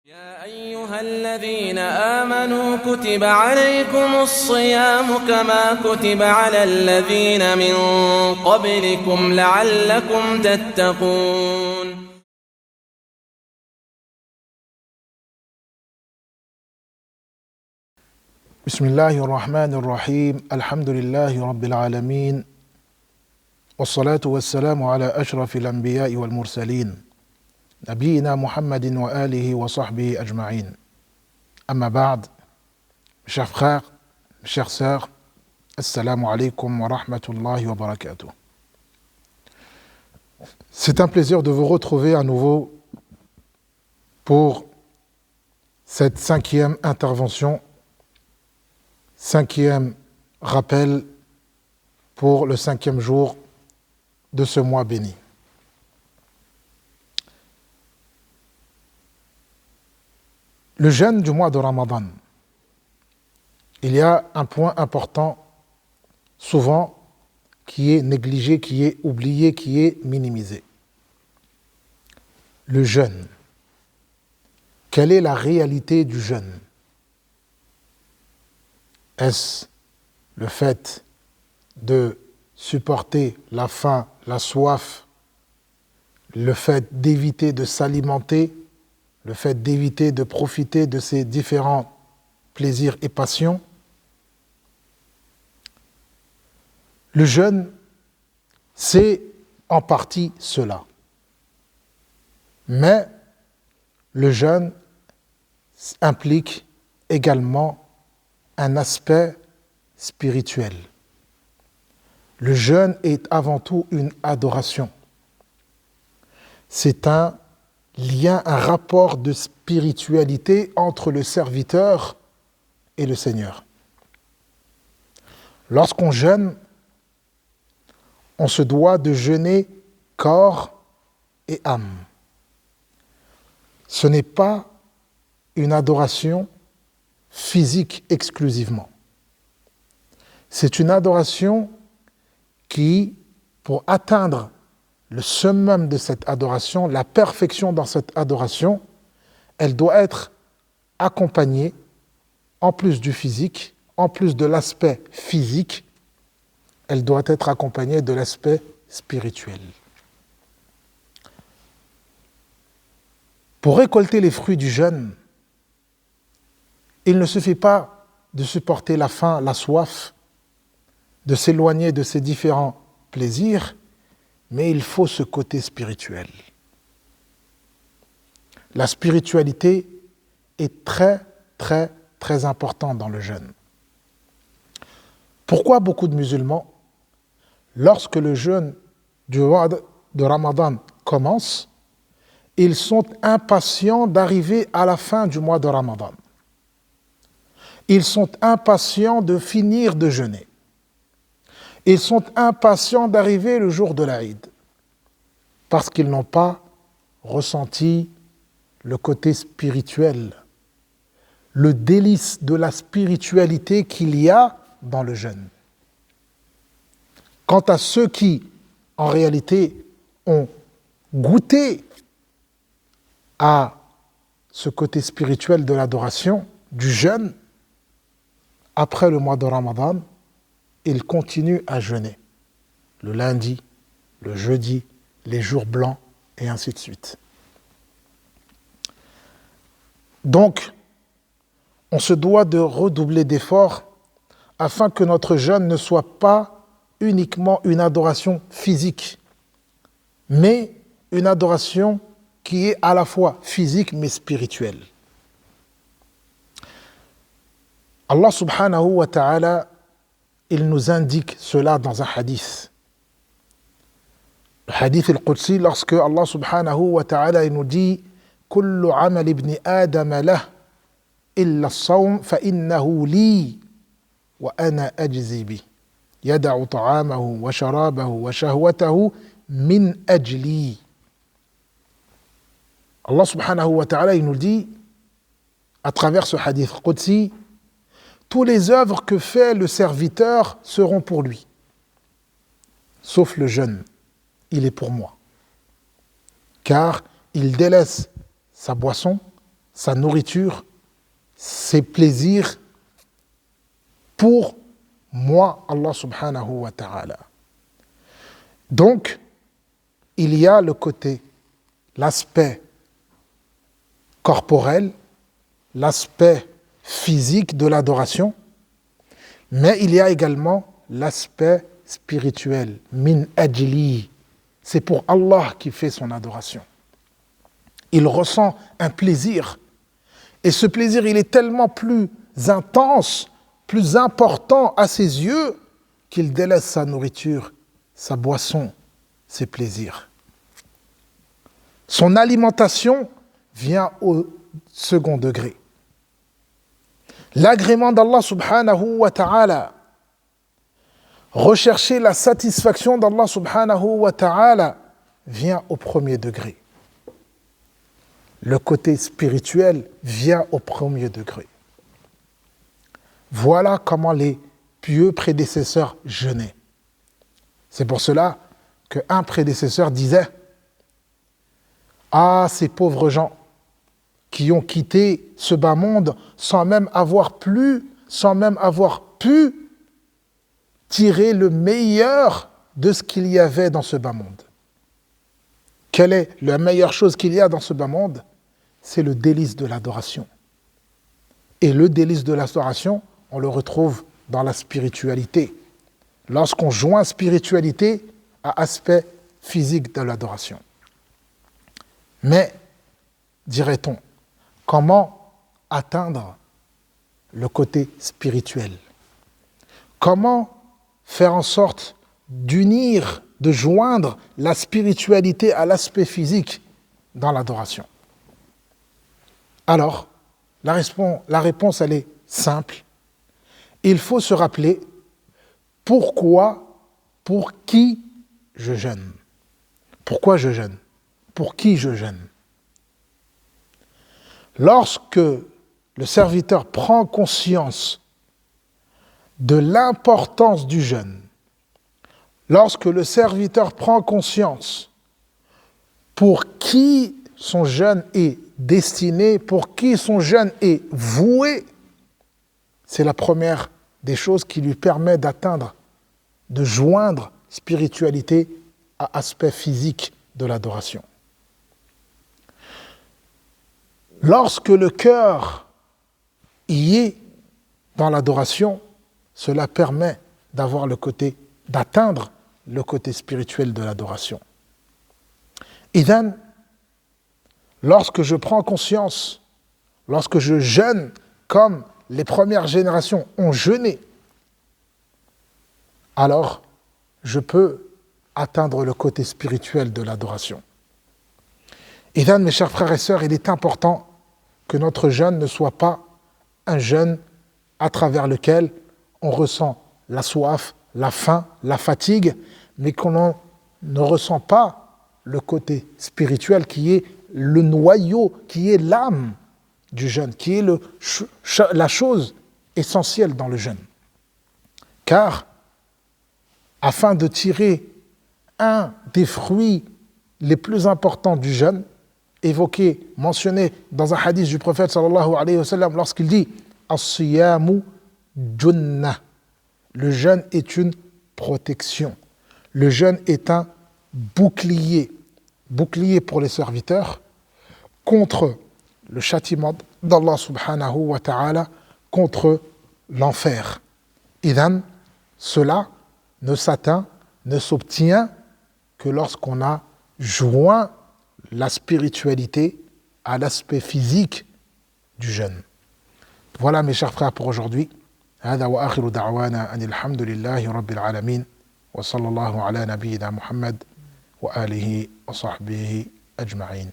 يا أيها الذين آمنوا كتب عليكم الصيام كما كتب على الذين من قبلكم لعلكم تتقون. بسم الله الرحمن الرحيم. الحمد لله رب العالمين، والصلاة والسلام على أشرف الأنبياء والمرسلين نبينا محمد وآله وصحبه أجمعين. أما بعد, mes chers frères, mes chères sœurs, assalamu alaikum wa rahmatullahi wa barakatuh. C'est un plaisir de vous retrouver à nouveau pour cette 5e intervention, 5e rappel pour le 5e jour de ce mois béni. Le jeûne du mois de Ramadan. Il y a un point important, souvent, qui est négligé, qui est oublié, qui est minimisé. Le jeûne. Quelle est la réalité du jeûne? Est-ce le fait de supporter la faim, la soif, le fait d'éviter de s'alimenter, le fait d'éviter de profiter de ces différents plaisirs et passions? Le jeûne, c'est en partie cela. Mais le jeûne implique également un aspect spirituel. Le jeûne est avant tout une adoration. C'est un lien, un rapport de spiritualité entre le serviteur et le Seigneur. Lorsqu'on jeûne, on se doit de jeûner corps et âme. Ce n'est pas une adoration physique exclusivement. C'est une adoration qui, pour atteindre le summum de cette adoration, la perfection dans cette adoration, elle doit être accompagnée, en plus du physique, en plus de l'aspect physique, elle doit être accompagnée de l'aspect spirituel. Pour récolter les fruits du jeûne, il ne suffit pas de supporter la faim, la soif, de s'éloigner de ces différents plaisirs, mais il faut ce côté spirituel. La spiritualité est très, très, très importante dans le jeûne. Pourquoi beaucoup de musulmans, lorsque le jeûne du mois de Ramadan commence, ils sont impatients d'arriver à la fin du mois de Ramadan. Ils sont impatients de finir de jeûner. Ils sont impatients d'arriver le jour de l'Aïd, parce qu'ils n'ont pas ressenti le côté spirituel, le délice de la spiritualité qu'il y a dans le jeûne. Quant à ceux qui, en réalité, ont goûté à ce côté spirituel de l'adoration, du jeûne, après le mois de Ramadan, ils continuent à jeûner. Le lundi, le jeudi, les jours blancs, et ainsi de suite. Donc, on se doit de redoubler d'efforts afin que notre jeûne ne soit pas uniquement une adoration physique, mais une adoration qui est à la fois physique mais spirituelle. Allah subhanahu wa ta'ala, il nous indique cela dans un hadith. Le hadith al-Qudsi, lorsque Allah subhanahu wa ta'ala il nous dit « Kullu amal ibn Adam lah illa as-sawm fa innahu li wa ana ajzi bi yada'u ta'amahu wa sharabahu wa shahwatahu min ajli » Allah subhanahu wa ta'ala il nous dit à travers ce hadith Qudsi, tous les œuvres que fait le serviteur seront pour lui, sauf le jeûne, il est pour moi. Car il délaisse sa boisson, sa nourriture, ses plaisirs pour moi, Allah subhanahu wa ta'ala. Donc, il y a le côté, l'aspect corporel, l'aspect physique de l'adoration, mais il y a également l'aspect spirituel, min ajli. C'est pour Allah qui fait son adoration. Il ressent un plaisir. Et ce plaisir, il est tellement plus intense, plus important à ses yeux, qu'il délaisse sa nourriture, sa boisson, ses plaisirs. Son alimentation vient au second degré. L'agrément d'Allah subhanahu wa ta'ala, rechercher la satisfaction d'Allah subhanahu wa ta'ala vient au premier degré. Le côté spirituel vient au premier degré. Voilà comment les pieux prédécesseurs jeûnaient. C'est pour cela qu'un prédécesseur disait « Ah, ces pauvres gens qui ont quitté ce bas monde sans même avoir pu tirer le meilleur de ce qu'il y avait dans ce bas monde. » Quelle est la meilleure chose qu'il y a dans ce bas monde? C'est le délice de l'adoration. Et le délice de l'adoration, on le retrouve dans la spiritualité. Lorsqu'on joint spiritualité à aspect physique de l'adoration. Mais, dirait-on, comment atteindre le côté spirituel? Comment faire en sorte d'unir, de joindre la spiritualité à l'aspect physique dans l'adoration? Alors, la réponse, elle est simple. Il faut se rappeler pourquoi, pour qui je jeûne. Pourquoi je jeûne? Pour qui je jeûne? Lorsque le serviteur prend conscience de l'importance du jeûne, lorsque le serviteur prend conscience pour qui son jeûne est destiné, pour qui son jeûne est voué, c'est la première des choses qui lui permet d'atteindre, de joindre spiritualité à aspect physique de l'adoration. Lorsque le cœur y est dans l'adoration, cela permet d'atteindre le côté spirituel de l'adoration. Idhan, lorsque je prends conscience, lorsque je jeûne comme les premières générations ont jeûné, alors je peux atteindre le côté spirituel de l'adoration. Idhan, mes chers frères et sœurs, il est important que notre jeûne ne soit pas un jeûne à travers lequel on ressent la soif, la faim, la fatigue, mais qu'on ne ressent pas le côté spirituel qui est le noyau, qui est l'âme du jeûne, qui est la chose essentielle dans le jeûne. Car, afin de tirer un des fruits les plus importants du jeûne, mentionné dans un hadith du prophète sallallahu alayhi wa sallam, lorsqu'il dit « As-siyamu junnah » le jeûne est une protection. Le jeûne est un bouclier pour les serviteurs contre le châtiment d'Allah subhanahu wa ta'ala, contre l'enfer. Idhan, cela ne s'obtient que lorsqu'on a joint la spiritualité à l'aspect physique du jeûne. Voilà mes chers frères pour aujourd'hui. هذا وآخر دعوانا أن الحمد لله رب العالمين وصلى الله على نبينا محمد وآله وصحبه أجمعين.